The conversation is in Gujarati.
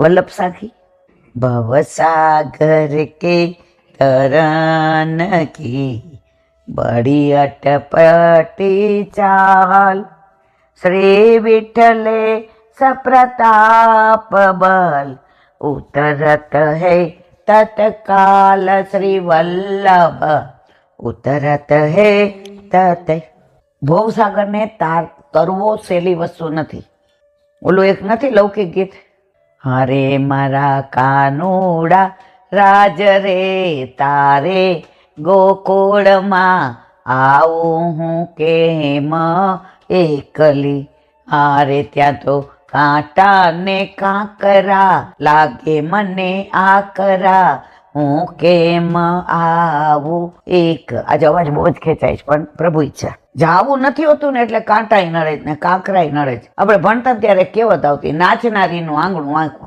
वल्लभ साखी। भवसागर के तरन की बड़ी अटपटी चाल, श्री विठले सप्रताप बल, उतरत है तत्काल श्री वल्लभ, उतरत है तत्। ભવસાગર ને તરવો સહેલી વસ્તુ નથી. ઓલું એક નથી લૌકિક ગીત, હારે મારા કાનુડા રાજ રે તારે ગોકુળમાં આવું હું કેમ એકલી, હારે ત્યાં તો કાંટા ને કાંકરા લાગે મને આકરા, હું કેમ આવું એક. આજે અવાજ બહુ જ ખેંચાય છે પણ પ્રભુ ઈચ્છા. જાવું નથી હોતું ને એટલે કાંટાય નડે ને કાંકરાય નડે છે. આપણે ભણતા ત્યારે કહેવત આવતી, નાચનારીનું આંગણું આંખું.